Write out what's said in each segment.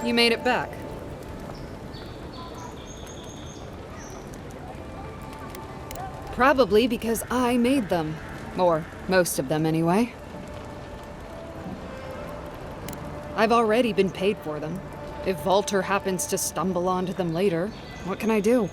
you made it back. Probably because I made them. Or most of them, anyway. I've already been paid for them. If Volter happens to stumble onto them later, what can I do?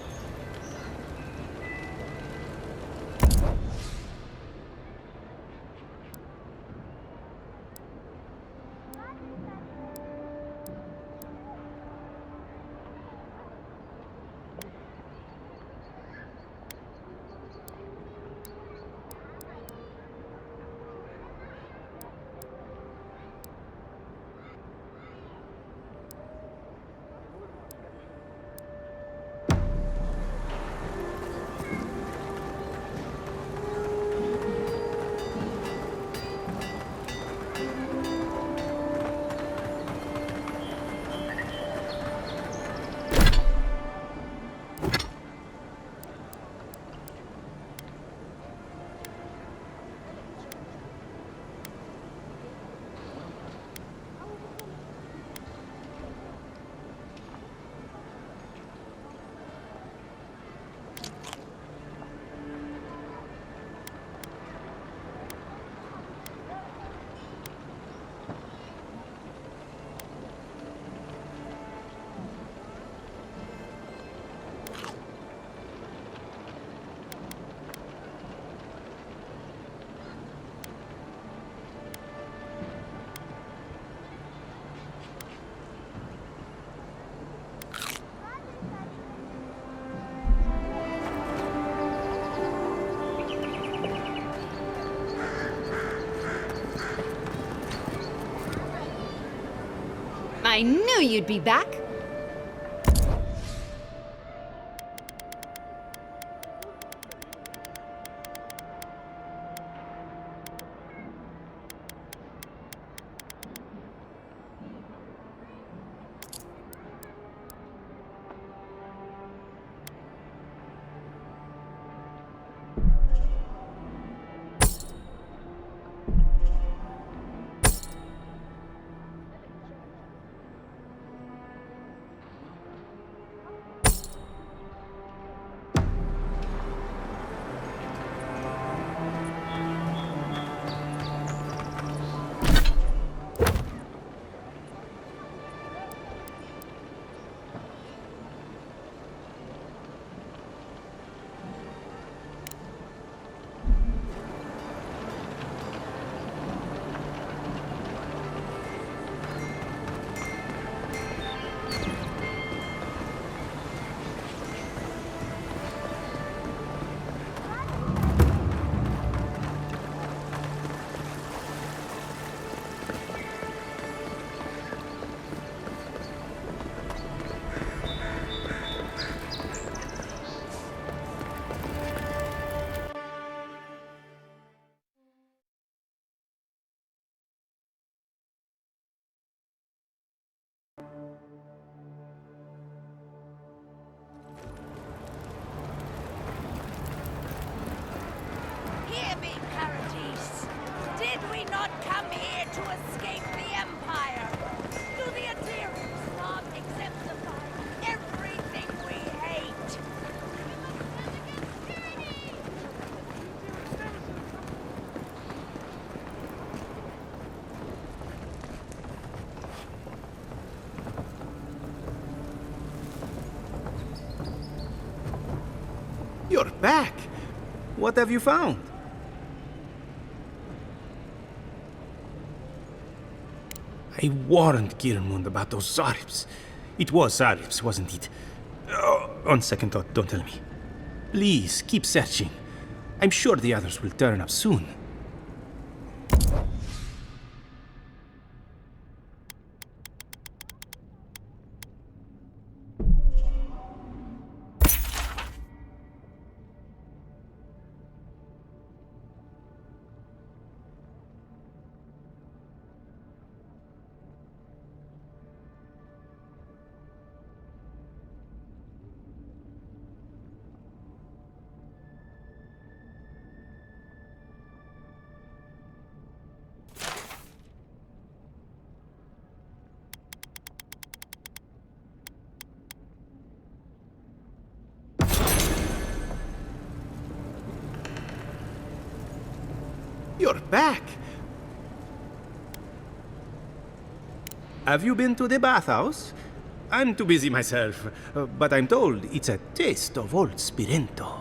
I knew you'd be back! Hear me, Paradis. Did we not come here to escape the Empire? Do the Aedyrs not exemplify everything we hate? You're back! What have you found? I warned Girmund about those Zaribs. It was Zaribs, wasn't it? Oh, on second thought, don't tell me. Please, keep searching. I'm sure the others will turn up soon. You're back. Have you been to the bathhouse? I'm too busy myself, but I'm told it's a taste of old Spirento.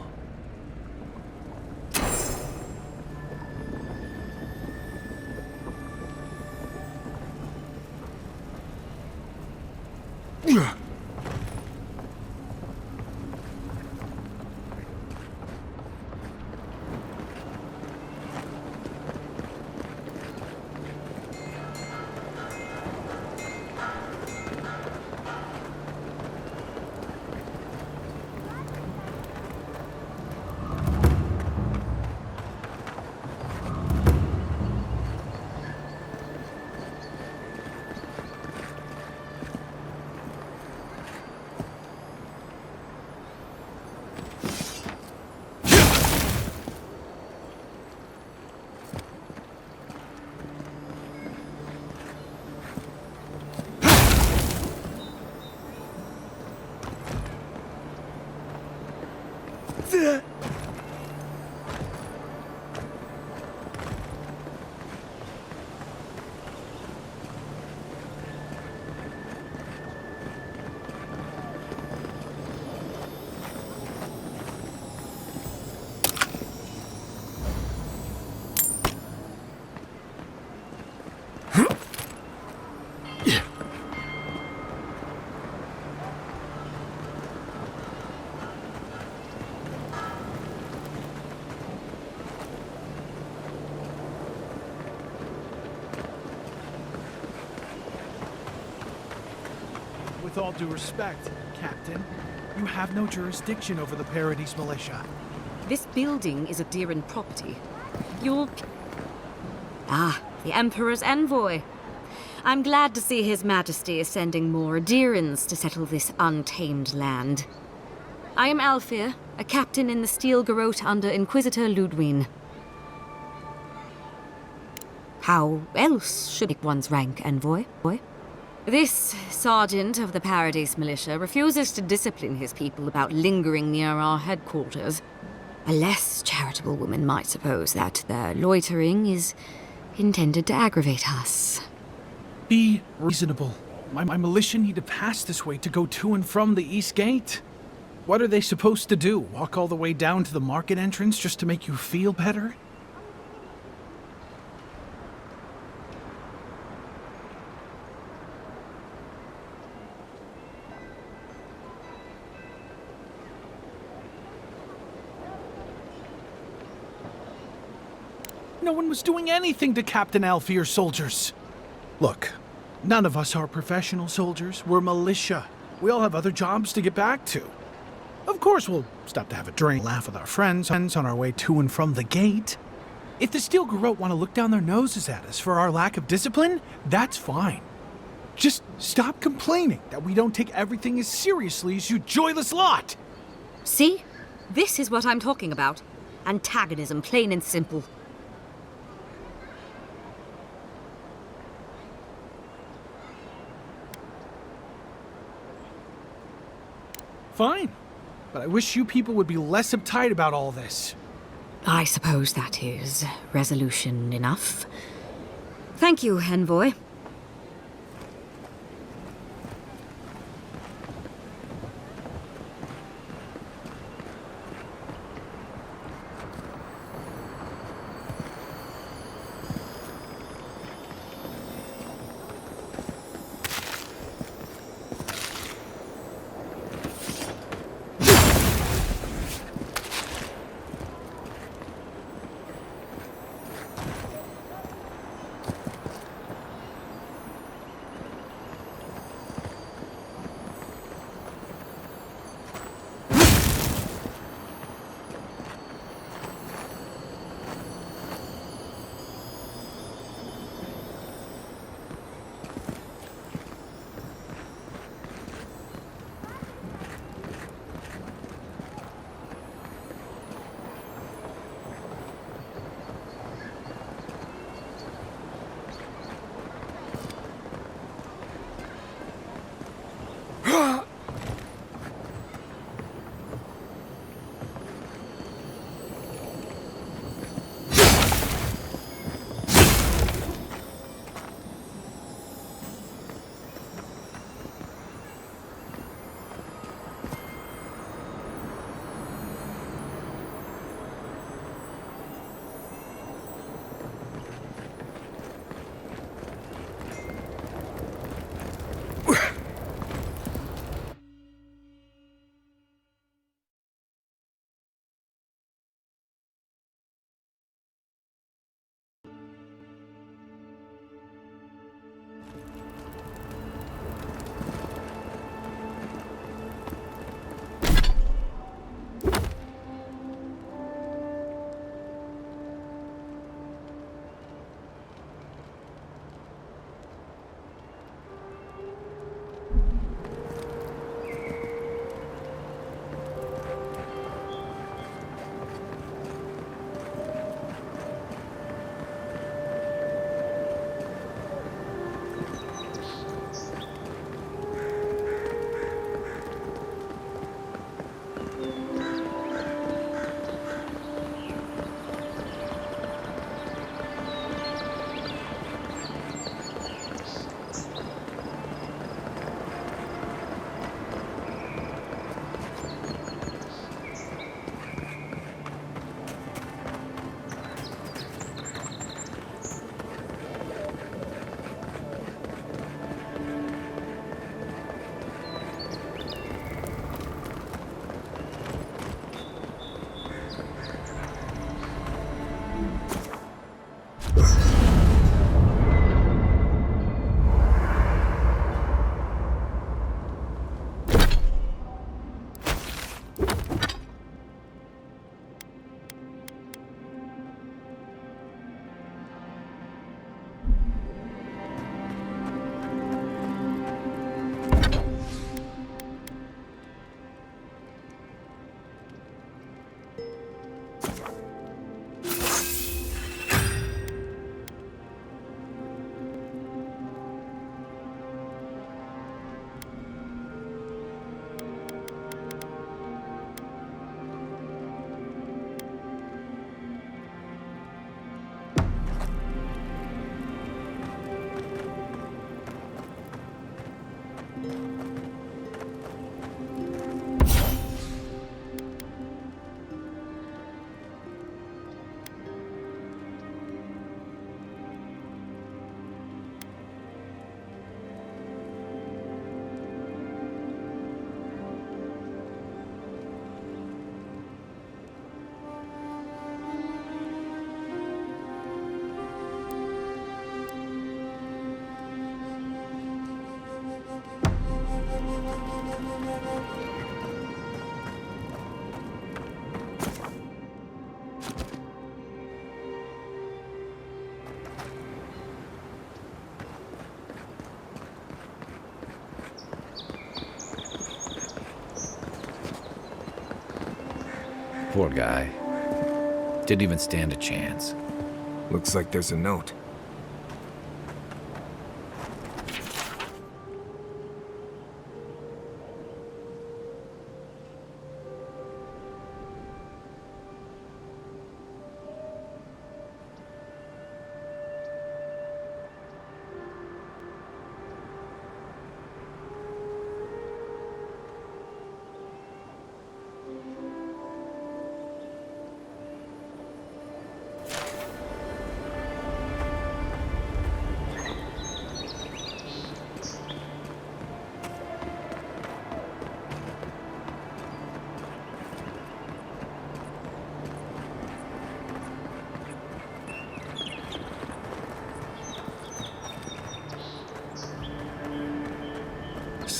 With all due respect, Captain, you have no jurisdiction over the Paradise Militia. This building is Aedyran property. You're... Ah, the Emperor's envoy. I'm glad to see His Majesty is sending more Aedyrans to settle this untamed land. I am Alfir, a captain in the Steel Garrote under Inquisitor Ludwine. How else should pick one's rank, envoy? This sergeant of the Paradise Militia refuses to discipline his people about lingering near our headquarters. A less charitable woman might suppose that their loitering is intended to aggravate us. Be reasonable. My militia need to pass this way to go to and from the East Gate. What are they supposed to do? Walk all the way down to the market entrance just to make you feel better? No one was doing anything to Captain Alfir's soldiers. Look, none of us are professional soldiers. We're militia. We all have other jobs to get back to. Of course, we'll stop to have a drink, laugh with our friends on our way to and from the gate. If the Steel Garrote want to look down their noses at us for our lack of discipline, that's fine. Just stop complaining that we don't take everything as seriously as you joyless lot. See? This is what I'm talking about. Antagonism, plain and simple. Fine. But I wish you people would be less uptight about all this. I suppose that is resolution enough. Thank you, envoy. Poor guy. Didn't even stand a chance. Looks like there's a note.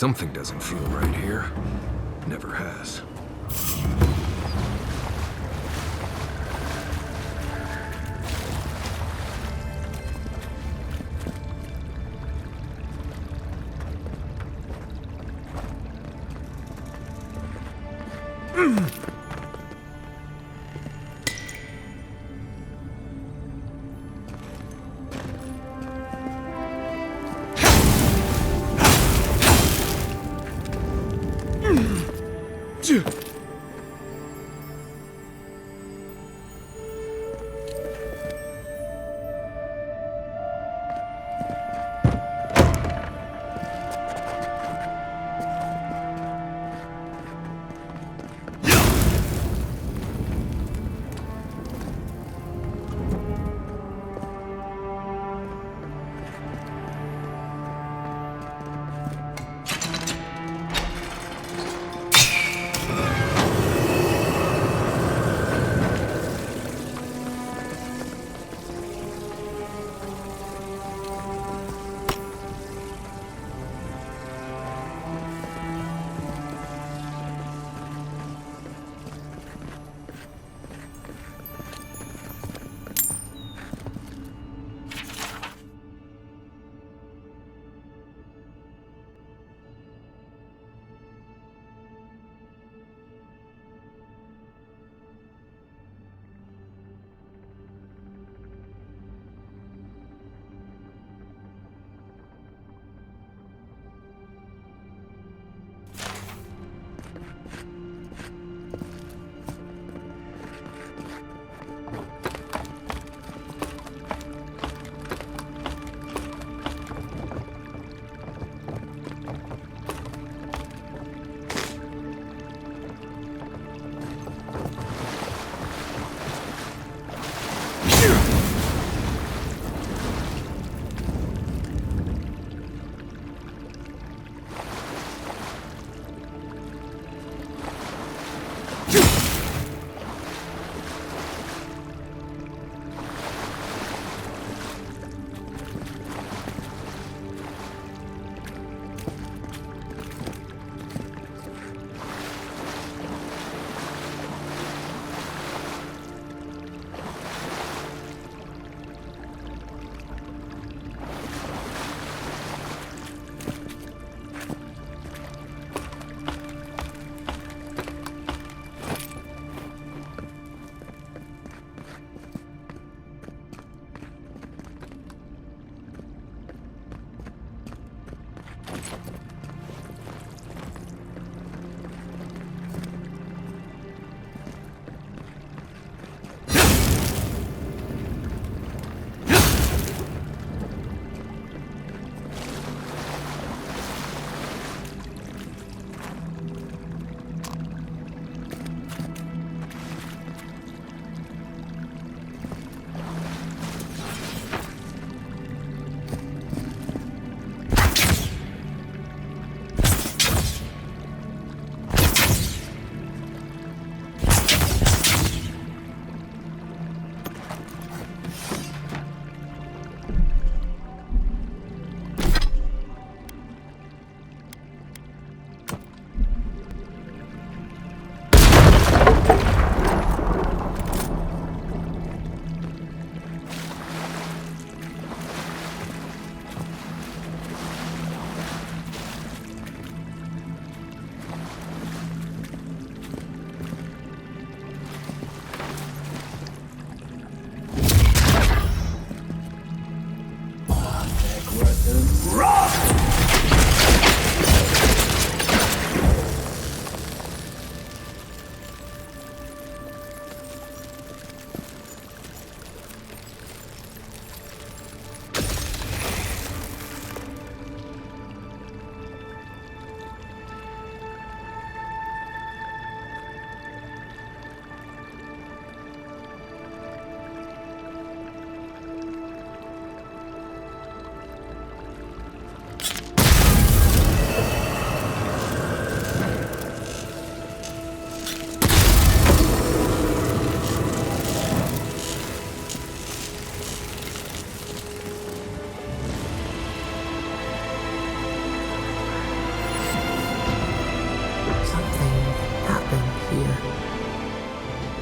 Something doesn't feel right here. Never has.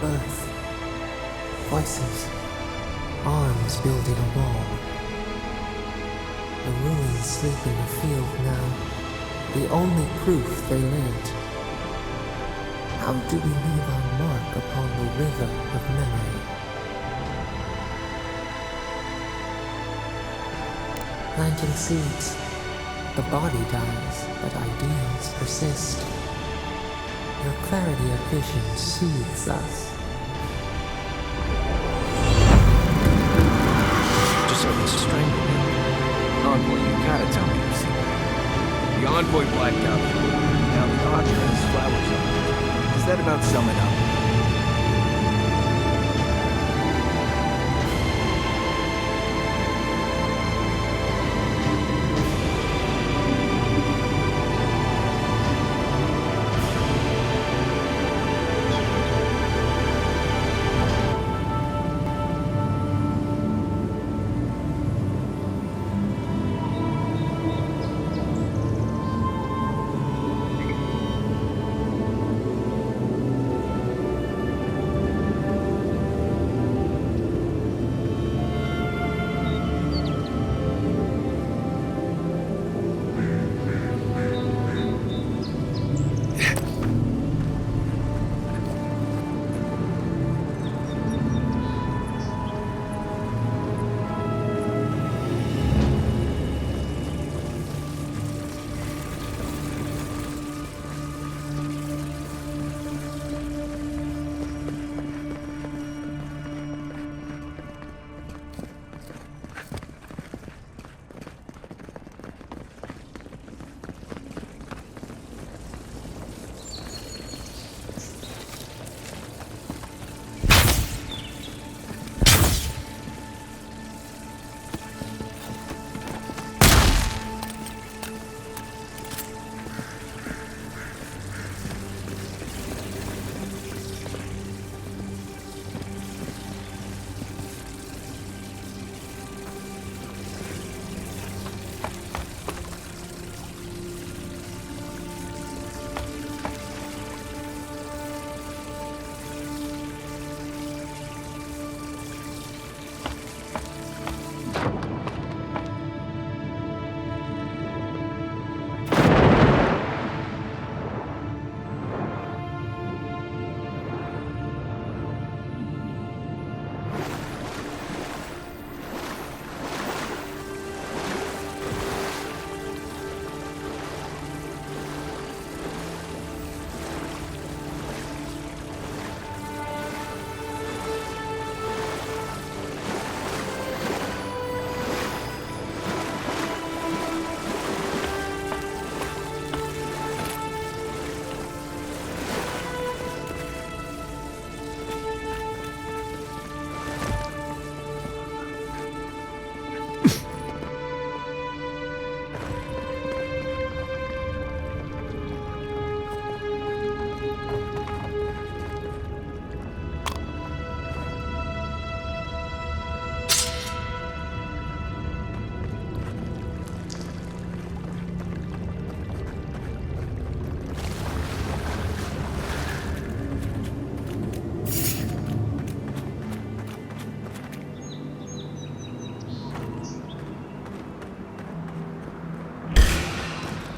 earth. Voices. Arms building a wall. The ruins sleep in the field now. The only proof they lived. How do we leave our mark upon the river of memory? Planting seeds. The body dies, but ideals persist. Your clarity of vision soothes us. Just strangled him. Envoy, you gotta tell me you've seen that. The envoy blacked out. Now the Aedyr has flowers on it. Does that about sum it up?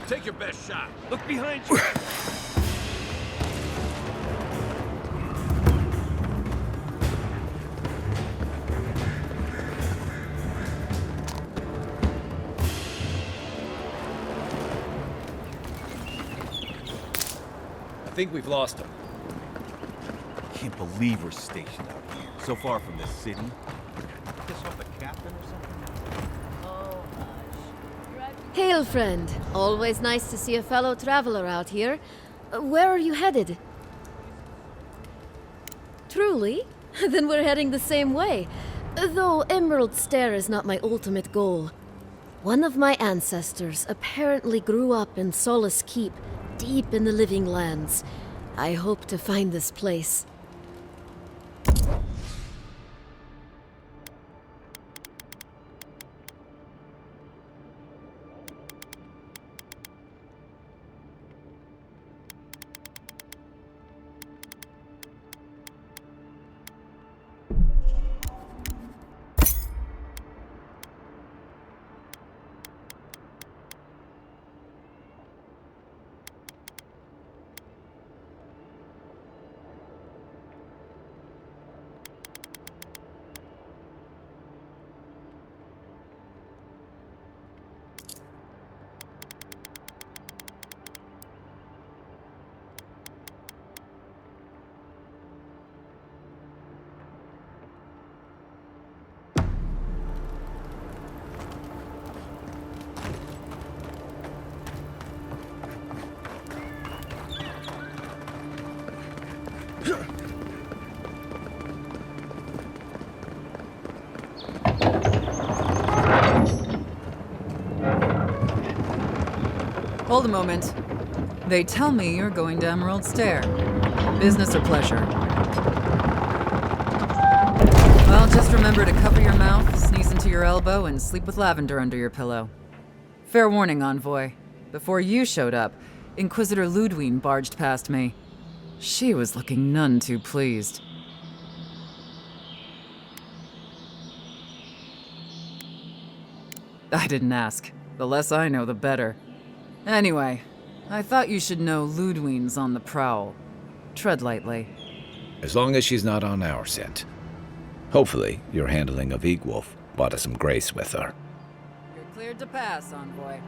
Take your best shot. Look behind you. I think we've lost him. Can't believe we're stationed out here, so far from the city. Guess I'm the captain or something? Hail, friend. Always nice to see a fellow traveler out here. Where are you headed? Truly? Then we're heading the same way. Though Emerald Stair is not my ultimate goal. One of my ancestors apparently grew up in Solace Keep, deep in the Living Lands. I hope to find this place. Hold a moment. They tell me you're going to Emerald Stair. Business or pleasure? Well, just remember to cover your mouth, sneeze into your elbow, and sleep with lavender under your pillow. Fair warning, Envoy. Before you showed up, Inquisitor Ludwine barged past me. She was looking none too pleased. I didn't ask. The less I know, the better. Anyway, I thought you should know Ludwine's on the prowl. Tread lightly. As long as she's not on our scent. Hopefully, your handling of Egwolf brought us some grace with her. You're cleared to pass, Envoy.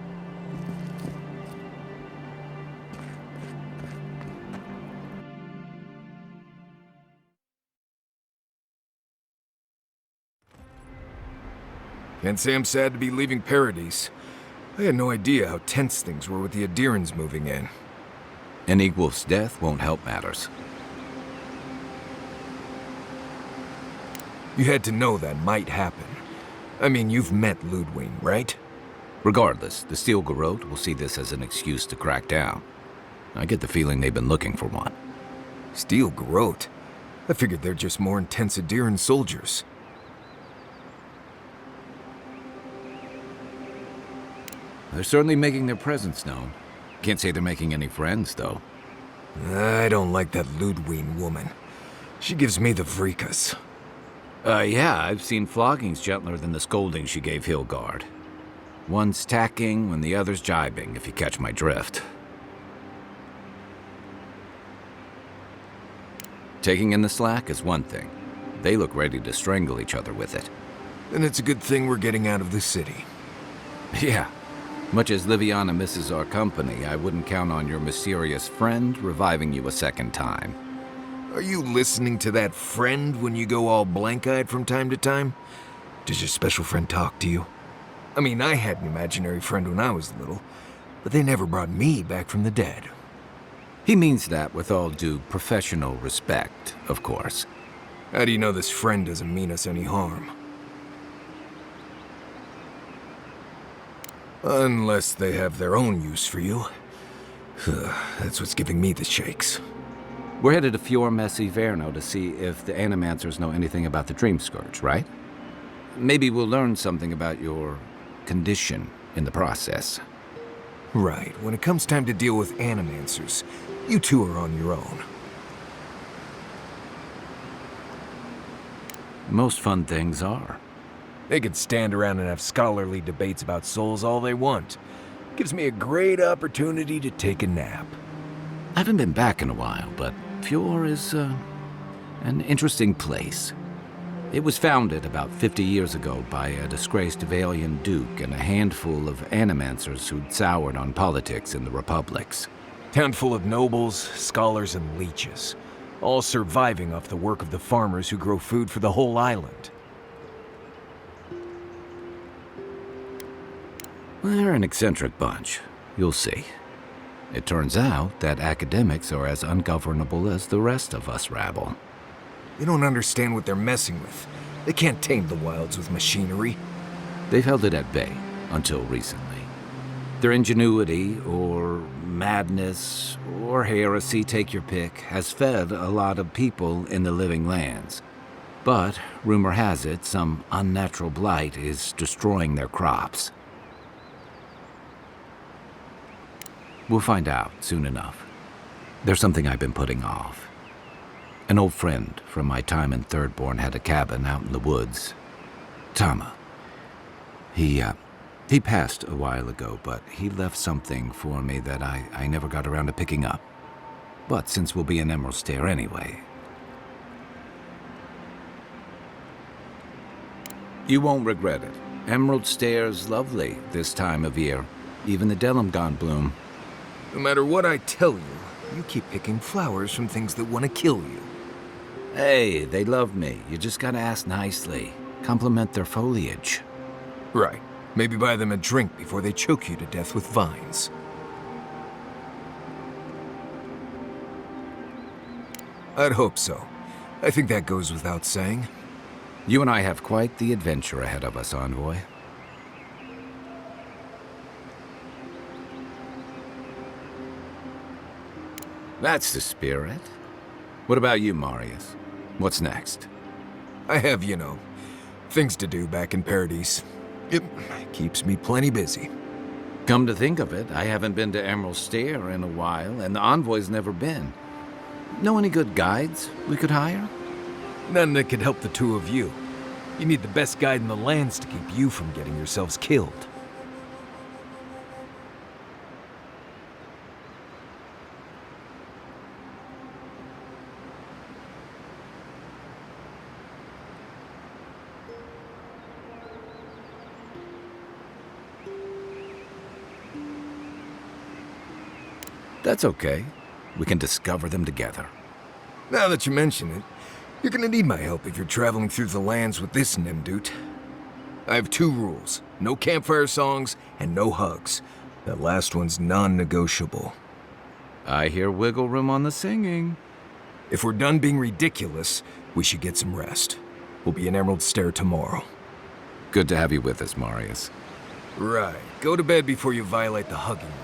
Can't say I'm sad to be leaving Paradise. I had no idea how tense things were with the Aedyrans moving in. And Egwolf's death won't help matters. You had to know that might happen. I mean, you've met Ludwine, right? Regardless, the Steel Garrote will see this as an excuse to crack down. I get the feeling they've been looking for one. Steel Garrote? I figured they're just more intense Aedyran soldiers. They're certainly making their presence known. Can't say they're making any friends, though. I don't like that Ludwine woman. She gives me the vrikas. Yeah, I've seen floggings gentler than the scolding she gave Hilgard. One's tacking when the other's jibing, if you catch my drift. Taking in the slack is one thing. They look ready to strangle each other with it. Then it's a good thing we're getting out of the city. Yeah. Much as Liviana misses our company, I wouldn't count on your mysterious friend reviving you a second time. Are you listening to that friend when you go all blank-eyed from time to time? Does your special friend talk to you? I mean, I had an imaginary friend when I was little, but they never brought me back from the dead. He means that with all due professional respect, of course. How do you know this friend doesn't mean us any harm? Unless they have their own use for you. That's what's giving me the shakes. We're headed to Fiors mes Inverno to see if the Animancers know anything about the Dream Scourge, right? Maybe we'll learn something about your condition in the process. Right. When it comes time to deal with Animancers, you two are on your own. Most fun things are. They could stand around and have scholarly debates about souls all they want. Gives me a great opportunity to take a nap. I haven't been back in a while, but Fiors is an interesting place. It was founded about 50 years ago by a disgraced Valian duke and a handful of Animancers who'd soured on politics in the republics. Town full of nobles, scholars, and leeches, all surviving off the work of the farmers who grow food for the whole island. They're an eccentric bunch. You'll see. It turns out that academics are as ungovernable as the rest of us rabble. They don't understand what they're messing with. They can't tame the wilds with machinery. They've held it at bay, until recently. Their ingenuity, or madness, or heresy, take your pick, has fed a lot of people in the living lands. But, rumor has it, some unnatural blight is destroying their crops. We'll find out soon enough. There's something I've been putting off. An old friend from my time in Thirdborn had a cabin out in the woods. Tama. He passed a while ago, but he left something for me that I never got around to picking up. But since we'll be in Emerald Stair anyway... You won't regret it. Emerald Stair's lovely this time of year. Even the Delimgon bloom. No matter what I tell you, you keep picking flowers from things that want to kill you. Hey, they love me. You just gotta ask nicely. Compliment their foliage. Right. Maybe buy them a drink before they choke you to death with vines. I'd hope so. I think that goes without saying. You and I have quite the adventure ahead of us, Envoy. That's the spirit. What about you, Marius? What's next? I have, things to do back in Paradise. It keeps me plenty busy. Come to think of it, I haven't been to Emerald Stair in a while, and the Envoy's never been. Know any good guides we could hire? None that could help the two of you. You need the best guide in the lands to keep you from getting yourselves killed. That's okay. We can discover them together. Now that you mention it, you're gonna need my help if you're traveling through the lands with this Nimdut. I have 2 rules. No campfire songs and no hugs. That last one's non-negotiable. I hear wiggle room on the singing. If we're done being ridiculous, we should get some rest. We'll be in Emerald Stair tomorrow. Good to have you with us, Marius. Right. Go to bed before you violate the hugging rule.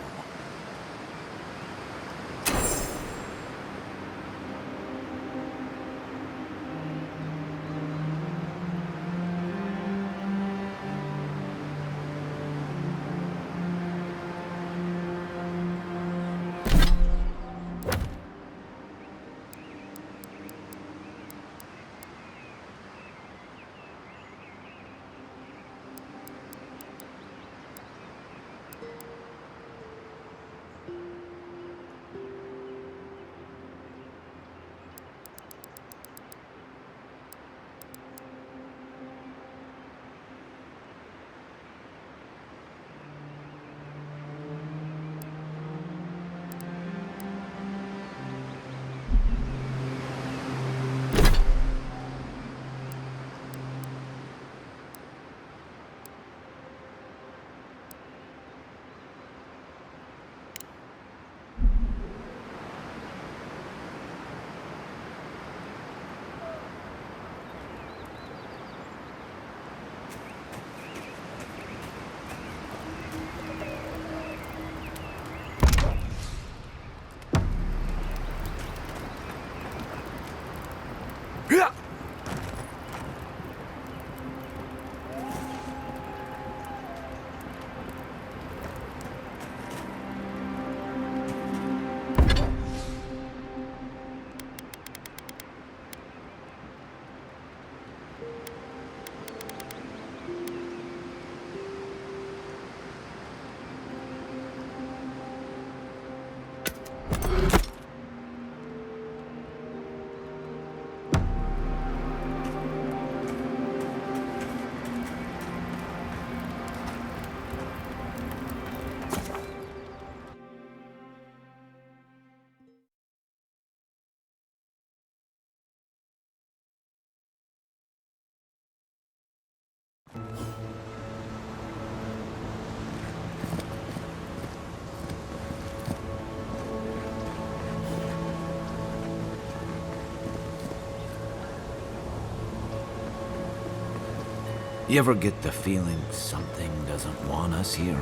You ever get the feeling something doesn't want us here?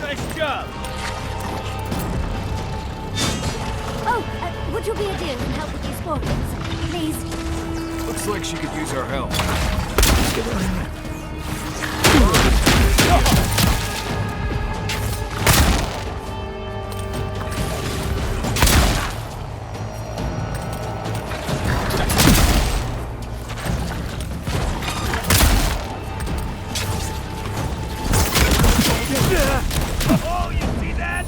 Nice job! Oh, would you be a dear and help with these forwards? Please? Looks like she could use our help. Give her a hand. Oh, you see that?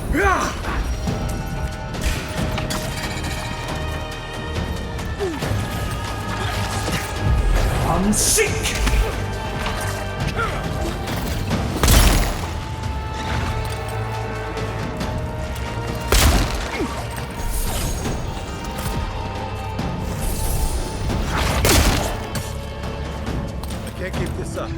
Unseek! I can't keep this up.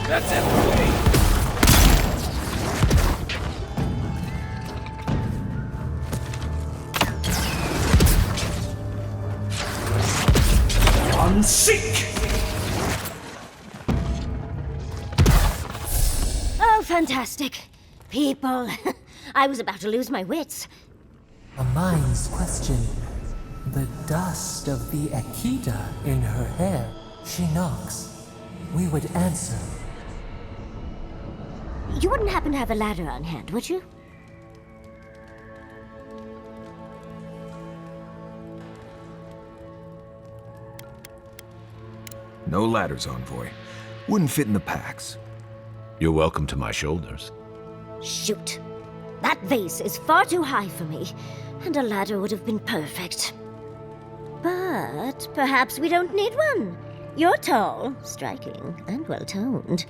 That's it. Unseek! Oh, fantastic. People. I was about to lose my wits. A mind's question. The dust of the Aedyr in her hair. She knocks. We would answer. You wouldn't happen to have a ladder on hand, would you? No ladders, Envoy. Wouldn't fit in the packs. You're welcome to my shoulders. Shoot. That vase is far too high for me, and a ladder would have been perfect. But perhaps we don't need one. You're tall, striking, and well-toned.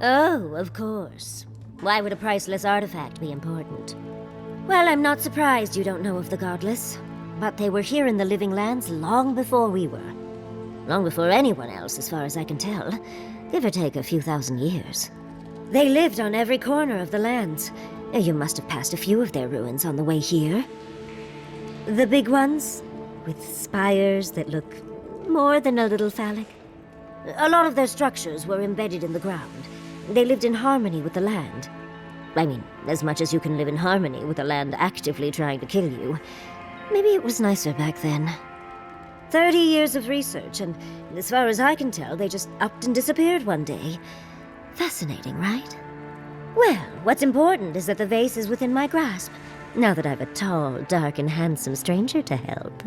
Oh, of course. Why would a priceless artifact be important? Well, I'm not surprised you don't know of the Godless. But they were here in the Living Lands long before we were. Long before anyone else, as far as I can tell. Give or take a few thousand years. They lived on every corner of the lands. You must have passed a few of their ruins on the way here. The big ones, with spires that look more than a little phallic. A lot of their structures were embedded in the ground. They lived in harmony with the land. I mean, as much as you can live in harmony with the land actively trying to kill you. Maybe it was nicer back then. 30 years of research, and as far as I can tell, they just upped and disappeared one day. Fascinating, right? Well, what's important is that the vase is within my grasp, now that I've a tall, dark, and handsome stranger to help.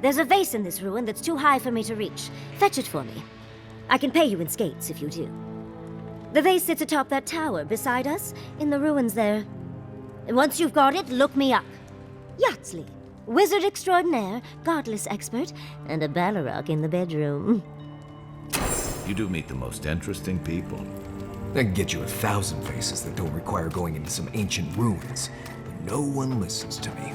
There's a vase in this ruin that's too high for me to reach. Fetch it for me. I can pay you in skates if you do. The vase sits atop that tower beside us, in the ruins there. And once you've got it, look me up. Yatsley, wizard extraordinaire, godless expert, and a Balrog in the bedroom. You do meet the most interesting people. I can get you 1,000 faces that don't require going into some ancient ruins, but no one listens to me.